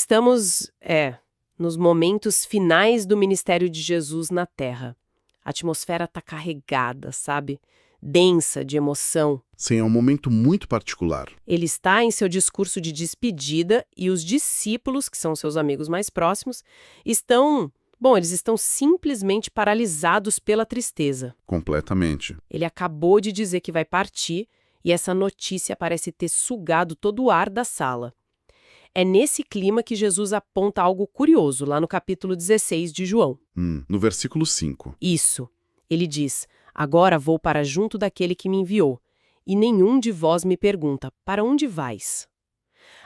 Estamos, nos momentos finais do ministério de Jesus na Terra. A atmosfera está carregada, sabe? Densa de emoção. Sim, é um momento muito particular. Ele está em seu discurso de despedida e os discípulos, que são seus amigos mais próximos, eles estão simplesmente paralisados pela tristeza. Completamente. Ele acabou de dizer que vai partir e essa notícia parece ter sugado todo o ar da sala. É nesse clima que Jesus aponta algo curioso, lá no capítulo 16 de João. No versículo 5. Isso. Ele diz: "Agora vou para junto daquele que me enviou, e nenhum de vós me pergunta, para onde vais?"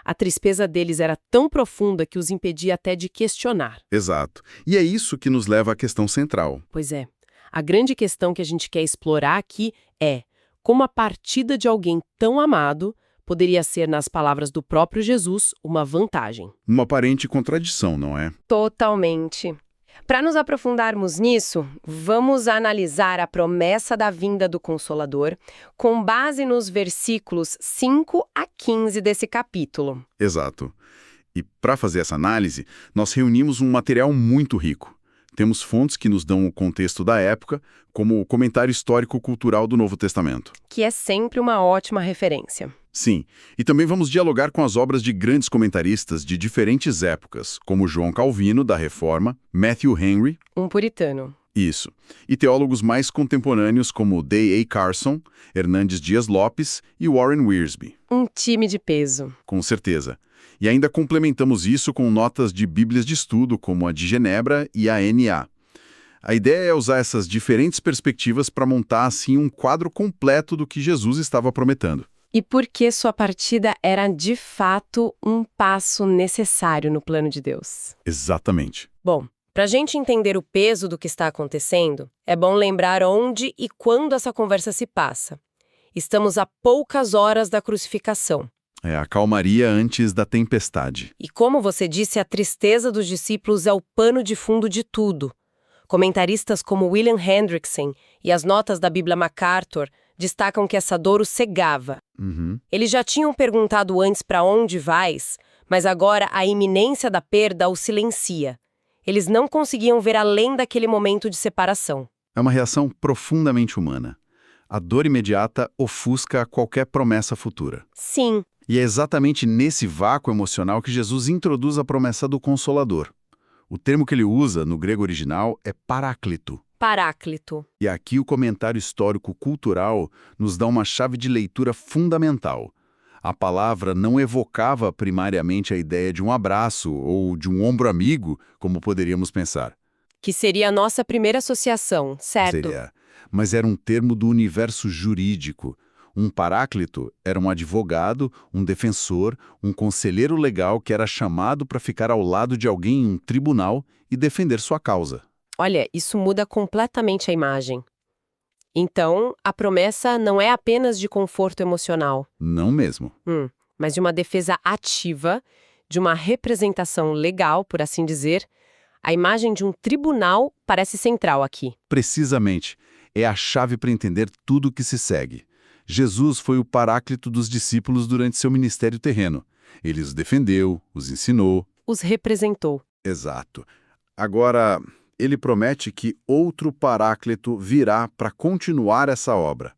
A tristeza deles era tão profunda que os impedia até de questionar. Exato. E é isso que nos leva à questão central. Pois é. A grande questão que a gente quer explorar aqui é como a partida de alguém tão amado poderia ser, nas palavras do próprio Jesus, uma vantagem. Uma aparente contradição, não é? Totalmente. Para nos aprofundarmos nisso, vamos analisar a promessa da vinda do Consolador com base nos versículos 5 a 15 desse capítulo. Exato. E para fazer essa análise, nós reunimos um material muito rico. Temos fontes que nos dão o contexto da época, como o comentário histórico-cultural do Novo Testamento. Que é sempre uma ótima referência. Sim, e também vamos dialogar com as obras de grandes comentaristas de diferentes épocas, como João Calvino, da Reforma, Matthew Henry, Um puritano. isso, e teólogos mais contemporâneos como D.A. Carson, Hernandes Dias Lopes e Warren Wiersbe. Um time de peso. Com certeza. E ainda complementamos isso com notas de bíblias de estudo, como a de Genebra e a NA. A ideia é usar essas diferentes perspectivas para montar, assim, um quadro completo do que Jesus estava prometendo. E por que sua partida era, de fato, um passo necessário no plano de Deus. Exatamente. Bom, para a gente entender o peso do que está acontecendo, é bom lembrar onde e quando essa conversa se passa. Estamos a poucas horas da crucificação. É a calmaria antes da tempestade. E como você disse, a tristeza dos discípulos é o pano de fundo de tudo. Comentaristas como William Hendrickson e as notas da Bíblia MacArthur destacam que essa dor o cegava. Eles já tinham perguntado antes para onde vais, mas agora a iminência da perda o silencia. Eles não conseguiam ver além daquele momento de separação. É uma reação profundamente humana. A dor imediata ofusca qualquer promessa futura. Sim, E é exatamente nesse vácuo emocional que Jesus introduz a promessa do Consolador. O termo que ele usa no grego original é paráclito. Paráclito. E aqui o comentário histórico-cultural nos dá uma chave de leitura fundamental. A palavra não evocava primariamente a ideia de um abraço ou de um ombro amigo, como poderíamos pensar. Que seria a nossa primeira associação, certo? Mas era um termo do universo jurídico. Um paráclito era um advogado, um defensor, um conselheiro legal que era chamado para ficar ao lado de alguém em um tribunal e defender sua causa. Olha, isso muda completamente a imagem. Então, a promessa não é apenas de conforto emocional. Não mesmo. Mas de uma defesa ativa, de uma representação legal, por assim dizer. A imagem de um tribunal parece central aqui. Precisamente. É a chave para entender tudo o que se segue. Jesus foi o paráclito dos discípulos durante seu ministério terreno. Ele os defendeu, os ensinou. Os representou. Exato. Agora, ele promete que outro paráclito virá para continuar essa obra.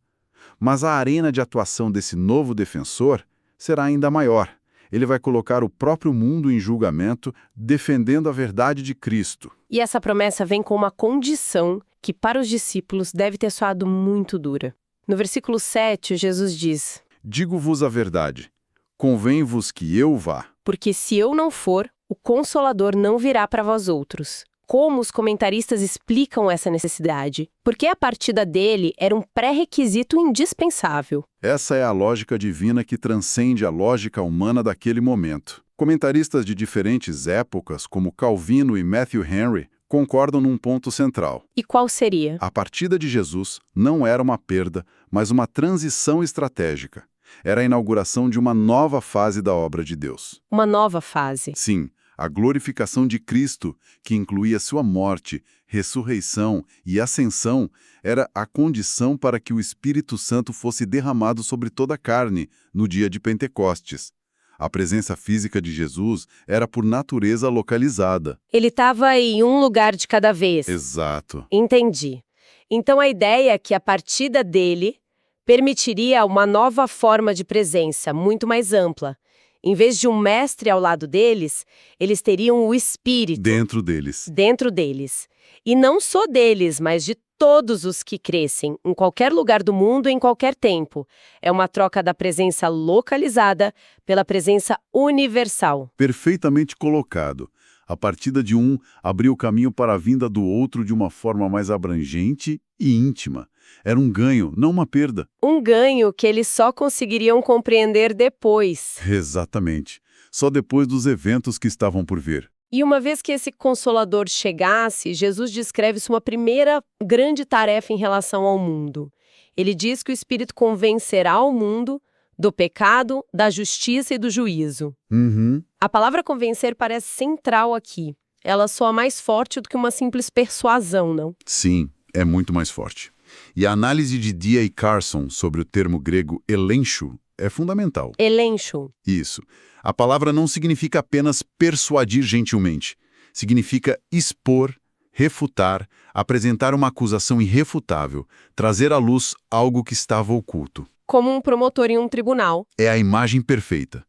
Mas a arena de atuação desse novo defensor será ainda maior. Ele vai colocar o próprio mundo em julgamento, defendendo a verdade de Cristo. E essa promessa vem com uma condição que para os discípulos deve ter soado muito dura. No versículo 7, Jesus diz: Digo-vos a verdade, convém-vos que eu vá. Porque se eu não for, o Consolador não virá para vós outros. Como os comentaristas explicam essa necessidade? Porque a partida dele era um pré-requisito indispensável. Essa é a lógica divina que transcende a lógica humana daquele momento. Comentaristas de diferentes épocas, como Calvino e Matthew Henry, concordam num ponto central. E qual seria? A partida de Jesus não era uma perda, mas uma transição estratégica. Era a inauguração de uma nova fase da obra de Deus. Uma nova fase. Sim, a glorificação de Cristo, que incluía sua morte, ressurreição e ascensão, era a condição para que o Espírito Santo fosse derramado sobre toda a carne no dia de Pentecostes. A presença física de Jesus era por natureza localizada. Ele estava em um lugar de cada vez. Exato. Entendi. Então a ideia é que a partida dele permitiria uma nova forma de presença, muito mais ampla. Em vez de um mestre ao lado deles, eles teriam o Espírito Dentro deles. dentro deles. E não só deles, mas de todos os que crescem, em qualquer lugar do mundo, em qualquer tempo. É uma troca da presença localizada pela presença universal. Perfeitamente colocado. A partida de um abriu o caminho para a vinda do outro de uma forma mais abrangente e íntima. Era um ganho, não uma perda. Um ganho que eles só conseguiriam compreender depois. Exatamente. Só depois dos eventos que estavam por vir. E uma vez que esse Consolador chegasse, Jesus descreve sua primeira grande tarefa em relação ao mundo. Ele diz que o Espírito convencerá o mundo do pecado, da justiça e do juízo. Uhum. A palavra convencer parece central aqui. Ela soa mais forte do que uma simples persuasão, não? Sim, é muito mais forte. E a análise de D.A. Carson sobre o termo grego elencho é fundamental. Elencho. Isso. A palavra não significa apenas persuadir gentilmente. Significa expor, refutar, apresentar uma acusação irrefutável, trazer à luz algo que estava oculto. Como um promotor em um tribunal. É a imagem perfeita.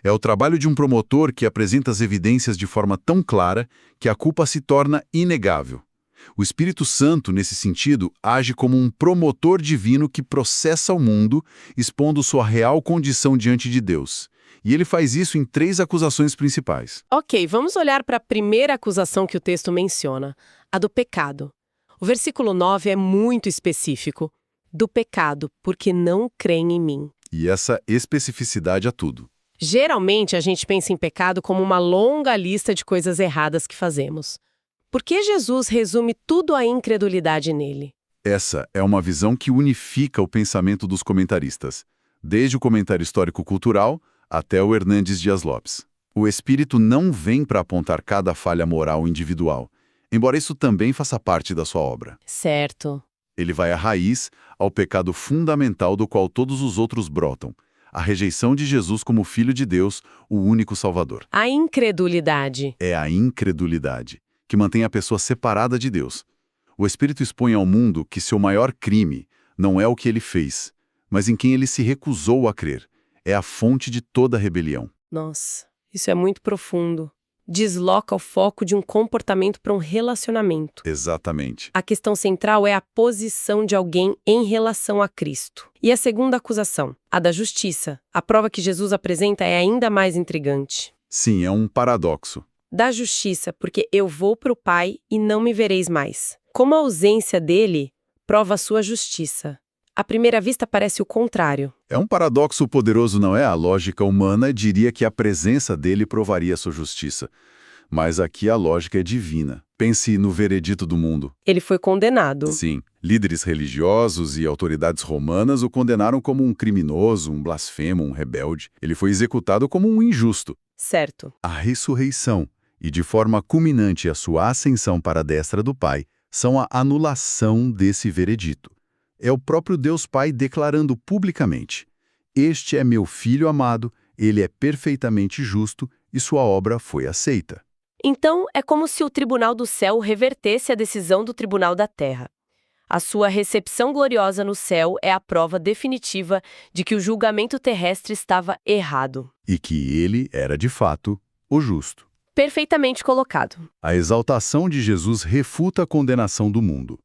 É o trabalho de um promotor que apresenta as evidências de forma tão clara que a culpa se torna inegável. O Espírito Santo, nesse sentido, age como um promotor divino que processa o mundo, expondo sua real condição diante de Deus. E ele faz isso em 3 acusações principais. Ok, vamos olhar para a primeira acusação que o texto menciona, a do pecado. O versículo 9 é muito específico. Do pecado, porque não creem em mim. E essa especificidade é tudo. Geralmente, a gente pensa em pecado como uma longa lista de coisas erradas que fazemos. Por que Jesus resume tudo à incredulidade nele? Essa é uma visão que unifica o pensamento dos comentaristas, desde o comentário histórico-cultural até o Hernandes Dias Lopes. O Espírito não vem para apontar cada falha moral individual, embora isso também faça parte da sua obra. Certo. Ele vai à raiz, ao pecado fundamental do qual todos os outros brotam, a rejeição de Jesus como Filho de Deus, o único Salvador. A incredulidade. É a incredulidade que mantém a pessoa separada de Deus. O Espírito expõe ao mundo que seu maior crime não é o que ele fez, mas em quem ele se recusou a crer. É a fonte de toda a rebelião. Nossa, isso é muito profundo. Desloca o foco de um comportamento para um relacionamento. Exatamente. A questão central é a posição de alguém em relação a Cristo. E a segunda acusação, a da justiça. A prova que Jesus apresenta é ainda mais intrigante. Sim, é um paradoxo. Da justiça, porque eu vou para o Pai e não me vereis mais. Como a ausência dele prova a sua justiça. À primeira vista parece o contrário. É um paradoxo poderoso, não é? A lógica humana diria que a presença dele provaria sua justiça. Mas aqui a lógica é divina. Pense no veredito do mundo. Ele foi condenado. Sim, líderes religiosos e autoridades romanas o condenaram como um criminoso, um blasfemo, um rebelde. Ele foi executado como um injusto. Certo. A ressurreição e, de forma culminante, a sua ascensão para a destra do Pai são a anulação desse veredito. É o próprio Deus Pai declarando publicamente: "Este é meu Filho amado, ele é perfeitamente justo e sua obra foi aceita." Então, é como se o tribunal do céu revertesse a decisão do tribunal da terra. A sua recepção gloriosa no céu é a prova definitiva de que o julgamento terrestre estava errado. E que ele era, de fato, o justo. Perfeitamente colocado. A exaltação de Jesus refuta a condenação do mundo.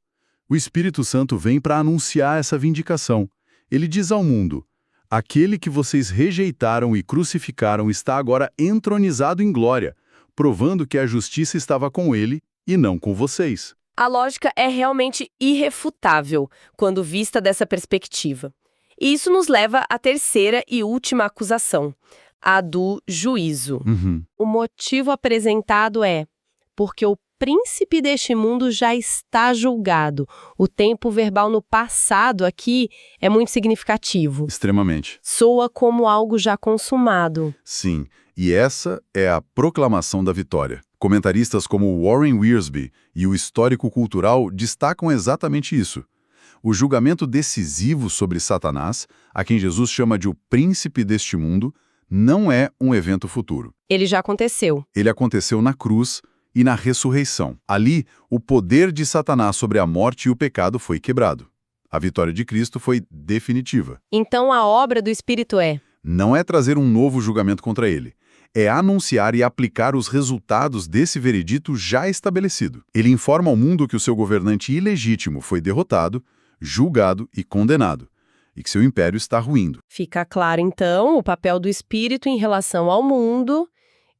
O Espírito Santo vem para anunciar essa vindicação. Ele diz ao mundo: "Aquele que vocês rejeitaram e crucificaram está agora entronizado em glória, provando que a justiça estava com ele e não com vocês." A lógica é realmente irrefutável quando vista dessa perspectiva. E isso nos leva à terceira e última acusação, a do juízo. O motivo apresentado é porque o príncipe deste mundo já está julgado. O tempo verbal no passado aqui é muito significativo. Extremamente. Soa como algo já consumado. Sim, e essa é a proclamação da vitória. Comentaristas como Warren Wiersbe e o histórico cultural destacam exatamente isso. O julgamento decisivo sobre Satanás, a quem Jesus chama de o príncipe deste mundo, não é um evento futuro. Ele já aconteceu. Ele aconteceu na cruz e na ressurreição. Ali, o poder de Satanás sobre a morte e o pecado foi quebrado. A vitória de Cristo foi definitiva. Então a obra do Espírito Não é trazer um novo julgamento contra ele. É anunciar e aplicar os resultados desse veredito já estabelecido. Ele informa ao mundo que o seu governante ilegítimo foi derrotado, julgado e condenado, e que seu império está ruindo. Fica claro, então, o papel do Espírito em relação ao mundo.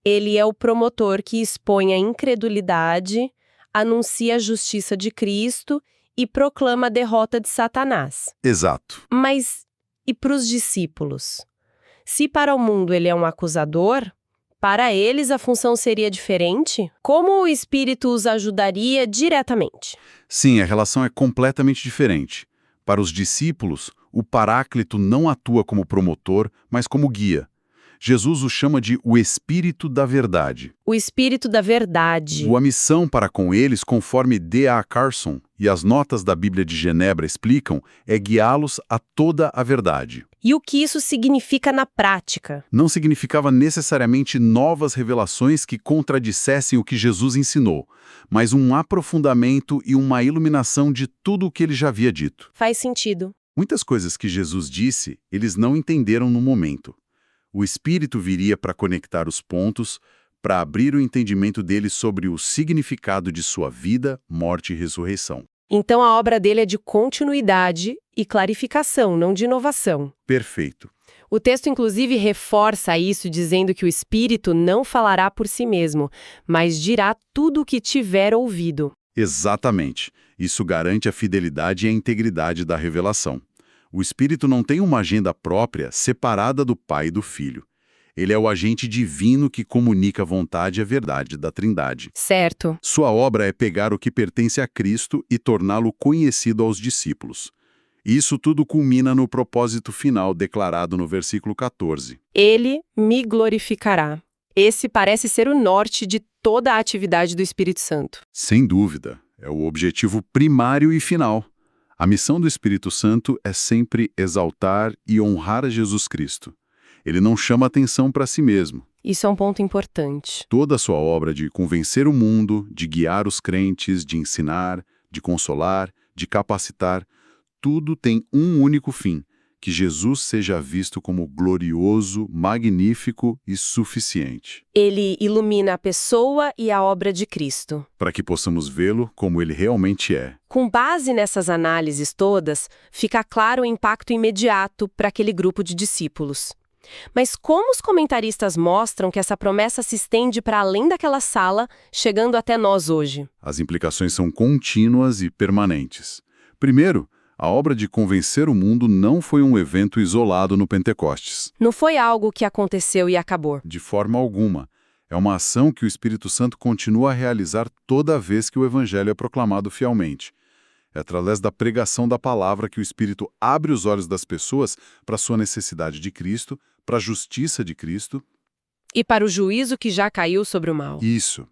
Ele é o promotor que expõe a incredulidade, anuncia a justiça de Cristo e proclama a derrota de Satanás. Exato. Mas e para os discípulos? Se para o mundo ele é um acusador, para eles a função seria diferente? Como o Espírito os ajudaria diretamente? Sim, a relação é completamente diferente. Para os discípulos, o Paráclito não atua como promotor, mas como guia. Jesus o chama de o Espírito da Verdade. O Espírito da Verdade. A missão para com eles, conforme D.A. Carson e as notas da Bíblia de Genebra explicam, é guiá-los a toda a verdade. E o que isso significa na prática? Não significava necessariamente novas revelações que contradissessem o que Jesus ensinou, mas um aprofundamento e uma iluminação de tudo o que ele já havia dito. Faz sentido. Muitas coisas que Jesus disse, eles não entenderam no momento. O Espírito viria para conectar os pontos, para abrir o entendimento deles sobre o significado de sua vida, morte e ressurreição. Então a obra dele é de continuidade e clarificação, não de inovação. Perfeito. O texto, inclusive, reforça isso, dizendo que o Espírito não falará por si mesmo, mas dirá tudo o que tiver ouvido. Exatamente. Isso garante a fidelidade e a integridade da revelação. O Espírito não tem uma agenda própria, separada do Pai e do Filho. Ele é o agente divino que comunica a vontade e a verdade da Trindade. Certo. Sua obra é pegar o que pertence a Cristo e torná-lo conhecido aos discípulos. Isso tudo culmina no propósito final declarado no versículo 14. Ele me glorificará. Esse parece ser o norte de toda a atividade do Espírito Santo. Sem dúvida, é o objetivo primário e final. A missão do Espírito Santo é sempre exaltar e honrar a Jesus Cristo. Ele não chama atenção para si mesmo. Isso é um ponto importante. Toda a sua obra de convencer o mundo, de guiar os crentes, de ensinar, de consolar, de capacitar, tudo tem um único fim, que Jesus seja visto como glorioso, magnífico e suficiente. Ele ilumina a pessoa e a obra de Cristo. Para que possamos vê-lo como ele realmente é. Com base nessas análises todas, fica claro o impacto imediato para aquele grupo de discípulos. Mas como os comentaristas mostram que essa promessa se estende para além daquela sala, chegando até nós hoje? As implicações são contínuas e permanentes. Primeiro, a obra de convencer o mundo não foi um evento isolado no Pentecostes. Não foi algo que aconteceu e acabou. De forma alguma. É uma ação que o Espírito Santo continua a realizar toda vez que o Evangelho é proclamado fielmente. É através da pregação da palavra que o Espírito abre os olhos das pessoas para a sua necessidade de Cristo, para a justiça de Cristo. E para o juízo que já caiu sobre o mal. Isso.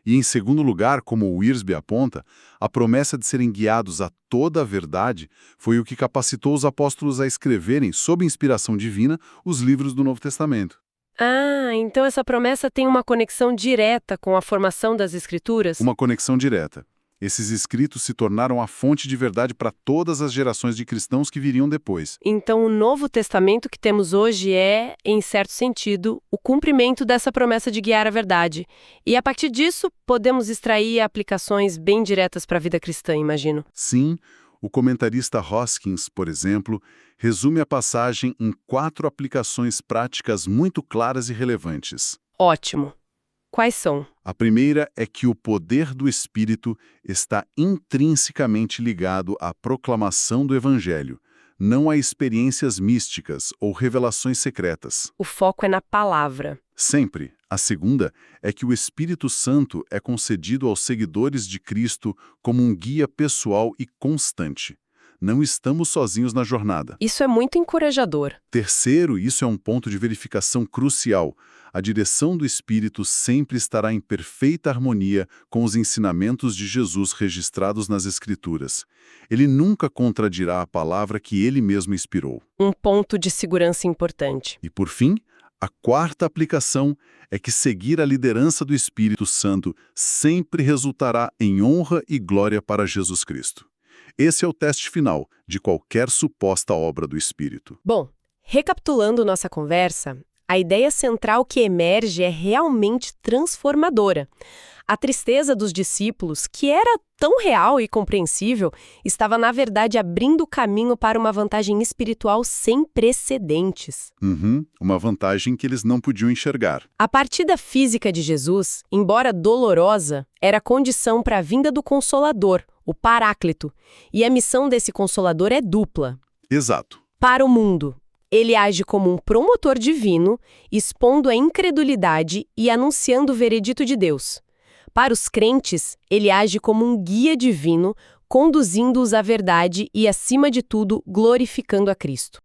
E em segundo lugar, como o Wiersbe aponta, a promessa de serem guiados a toda a verdade foi o que capacitou os apóstolos a escreverem, sob inspiração divina, os livros do Novo Testamento. Ah, então essa promessa tem uma conexão direta com a formação das Escrituras? Uma conexão direta. Esses escritos se tornaram a fonte de verdade para todas as gerações de cristãos que viriam depois. Então o Novo Testamento que temos hoje é, em certo sentido, o cumprimento dessa promessa de guiar a verdade. E a partir disso, podemos extrair aplicações bem diretas para a vida cristã, imagino. Sim, o comentarista Hoskins, por exemplo, resume a passagem em 4 aplicações práticas muito claras e relevantes. Ótimo. Quais são? A primeira é que o poder do Espírito está intrinsecamente ligado à proclamação do Evangelho, não a experiências místicas ou revelações secretas. O foco é na palavra. Sempre. A segunda é que o Espírito Santo é concedido aos seguidores de Cristo como um guia pessoal e constante. Não estamos sozinhos na jornada. Isso é muito encorajador. Terceiro, isso é um ponto de verificação crucial. A direção do Espírito sempre estará em perfeita harmonia com os ensinamentos de Jesus registrados nas Escrituras. Ele nunca contradirá a palavra que ele mesmo inspirou. Um ponto de segurança importante. E por fim, A quarta aplicação é que seguir a liderança do Espírito Santo sempre resultará em honra e glória para Jesus Cristo. Esse é o teste final de qualquer suposta obra do Espírito. Bom, recapitulando nossa conversa, a ideia central que emerge é realmente transformadora. A tristeza dos discípulos, que era tão real e compreensível, estava, na verdade, abrindo o caminho para uma vantagem espiritual sem precedentes. Uma vantagem que eles não podiam enxergar. A partida física de Jesus, embora dolorosa, era condição para a vinda do Consolador, o Paráclito, e a missão desse Consolador é dupla. Exato. Para o mundo, ele age como um promotor divino, expondo a incredulidade e anunciando o veredito de Deus. Para os crentes, ele age como um guia divino, conduzindo-os à verdade e, acima de tudo, glorificando a Cristo.